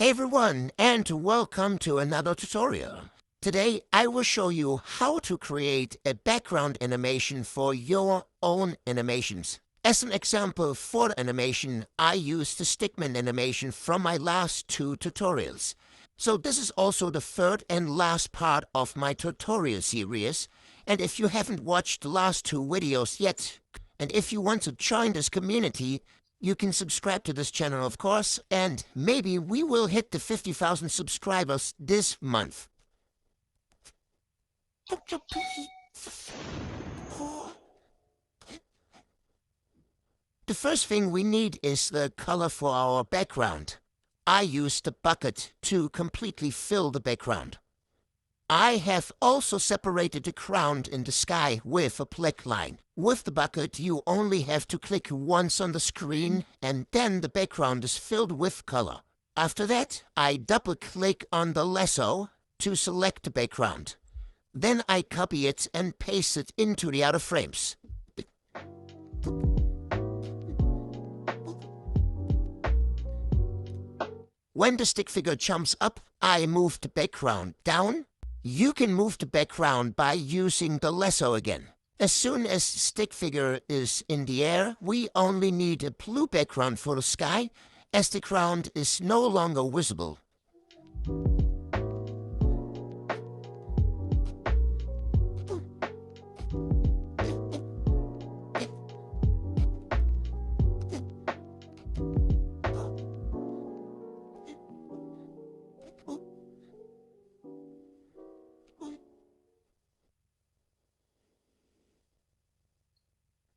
Hey everyone, and welcome to another tutorial. Today I will show you how to create a background animation for your own animations. As an example for the animation, I used the stickman animation from my last two tutorials. So this is also the third and last part of my tutorial series, and if you haven't watched the last two videos yet, and if you want to join this community, you can subscribe to this channel, of course, and maybe we will hit the 50,000 subscribers this month. The first thing we need is the color for our background. I used the bucket to completely fill the background. I have also separated the ground in the sky with a black line. With the bucket, you only have to click once on the screen, and then the background is filled with color. After that, I double-click on the lasso to select the background. Then I copy it and paste it into the other frames. When the stick figure jumps up, I move the background down. You can move the background by using the lasso again. As soon as the stick figure is in the air, we only need a blue background for the sky, as the ground is no longer visible.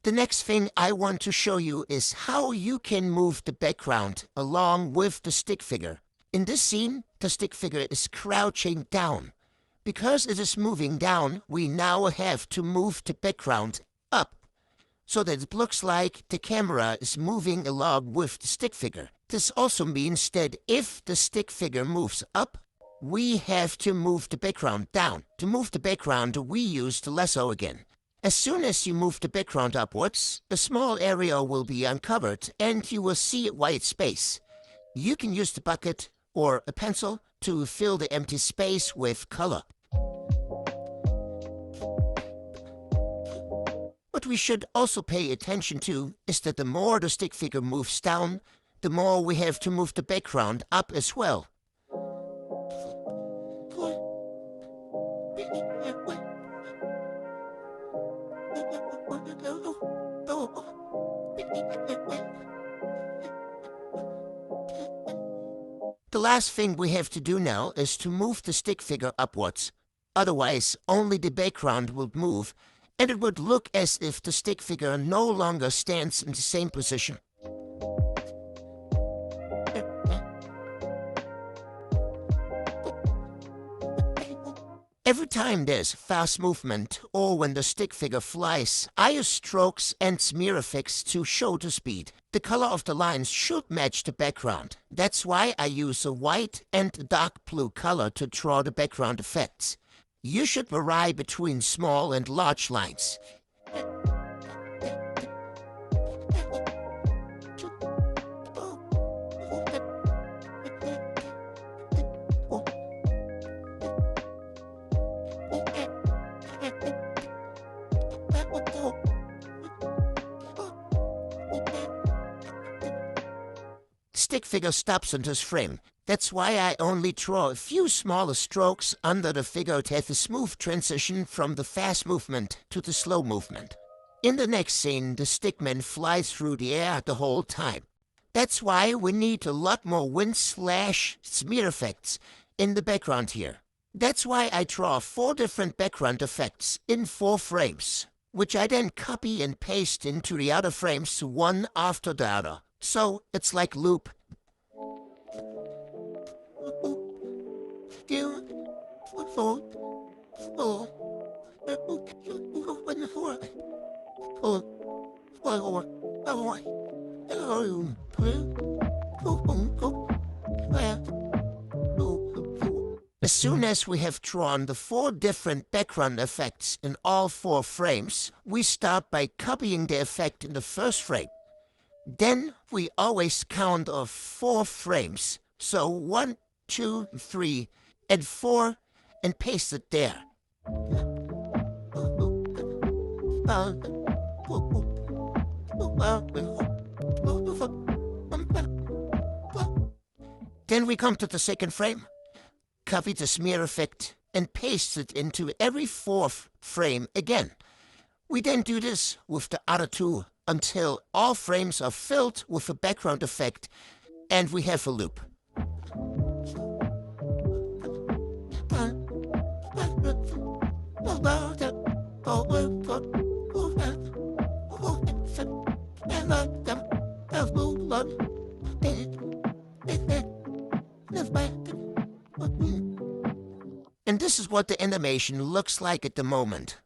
The next thing I want to show you is how you can move the background along with the stick figure. In this scene, the stick figure is crouching down. Because it is moving down, we now have to move the background up, so that it looks like the camera is moving along with the stick figure. This also means that if the stick figure moves up, we have to move the background down. To move the background, we use the lasso again. As soon as you move the background upwards, a small area will be uncovered and you will see white space. You can use the bucket or a pencil to fill the empty space with color. What we should also pay attention to is that the more the stick figure moves down, the more we have to move the background up as well. The last thing we have to do now is to move the stick figure upwards. Otherwise, only the background will move, and it would look as if the stick figure no longer stands in the same position. Every time there's fast movement, or when the stick figure flies, I use strokes and smear effects to show the speed. The color of the lines should match the background. That's why I use a white and a dark blue color to draw the background effects. You should vary between small and large lines. Stick figure stops on this frame. That's why I only draw a few smaller strokes under the figure to have a smooth transition from the fast movement to the slow movement. In the next scene, the stickman flies through the air the whole time. That's why we need a lot more wind/smear effects in the background here. That's why I draw 4 different background effects in 4 frames, which I then copy and paste into the other frames one after the other. So it's like loop. As soon as we have drawn the 4 different background effects in all 4 frames, we start by copying the effect in the first frame. Then we always count off 4 frames, So 1, 2, 3, and 4, and paste it there. Then we come to the second frame. Copy the smear effect and paste it into every fourth frame again. We then do this with the other two until all frames are filled with a background effect and we have a loop. And this is what the animation looks like at the moment.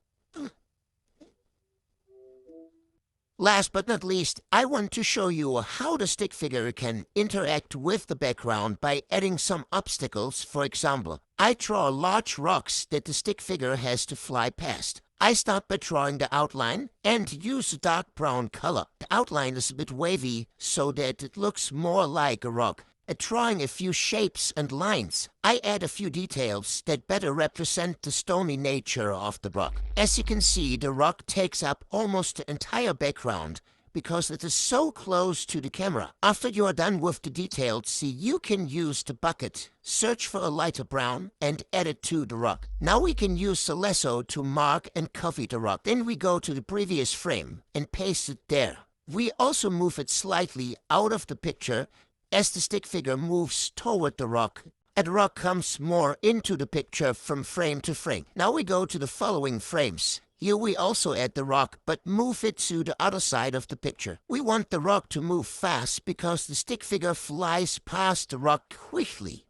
Last but not least, I want to show you how the stick figure can interact with the background by adding some obstacles. For example, I draw large rocks that the stick figure has to fly past. I start by drawing the outline and use a dark brown color. The outline is a bit wavy so that it looks more like a rock. At drawing a few shapes and lines, I add a few details that better represent the stony nature of the rock. As you can see, the rock takes up almost the entire background because it is so close to the camera. After you are done with the details, you can use the bucket, search for a lighter brown, and add it to the rock. Now we can use the lasso to mark and copy the rock. Then we go to the previous frame and paste it there. We also move it slightly out of the picture as the stick figure moves toward the rock, and the rock comes more into the picture from frame to frame. Now we go to the following frames. Here we also add the rock, but move it to the other side of the picture. We want the rock to move fast because the stick figure flies past the rock quickly.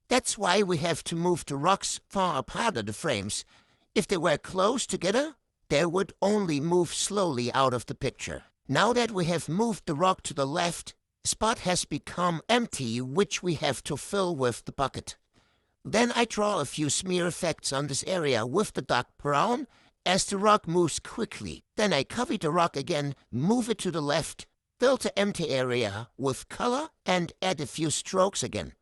That's why we have to move the rocks far apart of the frames. If they were close together, they would only move slowly out of the picture. Now that we have moved the rock to the left, spot has become empty, which we have to fill with the bucket. Then I draw a few smear effects on this area with the dark brown as the rock moves quickly. Then I copy the rock again, move it to the left, fill the empty area with color, and add a few strokes again.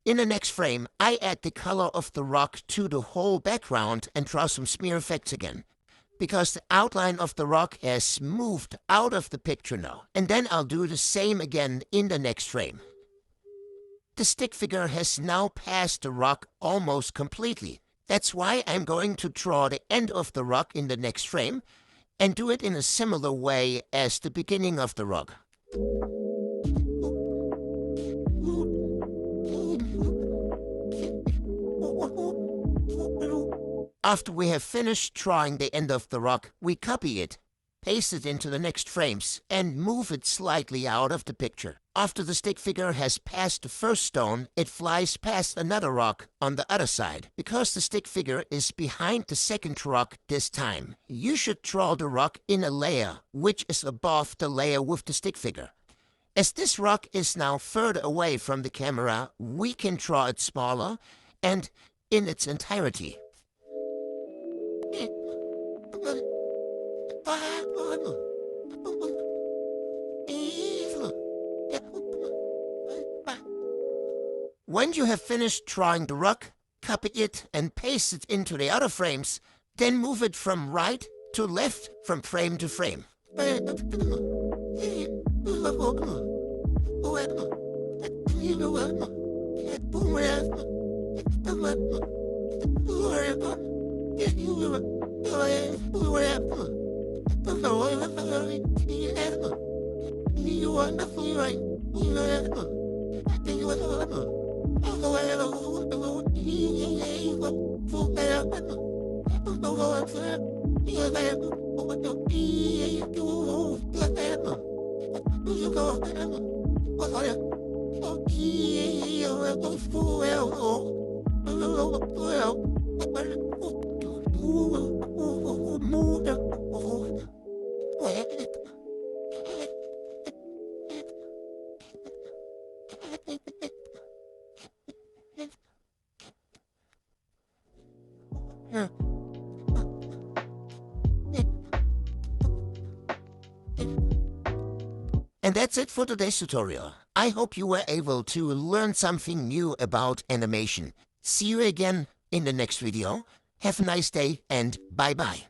In the next frame, I add the color of the rock to the whole background and draw some smear effects again, because the outline of the rock has moved out of the picture now. And then I'll do the same again in the next frame. The stick figure has now passed the rock almost completely. That's why I'm going to draw the end of the rock in the next frame and do it in a similar way as the beginning of the rock. After we have finished drawing the end of the rock, we copy it, paste it into the next frames, and move it slightly out of the picture. After the stick figure has passed the first stone, it flies past another rock on the other side. Because the stick figure is behind the second rock this time, you should draw the rock in a layer, which is above the layer with the stick figure. As this rock is now further away from the camera, we can draw it smaller and in its entirety. When you have finished drawing the rock, copy it and paste it into the other frames, then move it from right to left from frame to frame. And that's it for today's tutorial. I hope you were able to learn something new about animation. See you again in the next video. Have a nice day and bye-bye.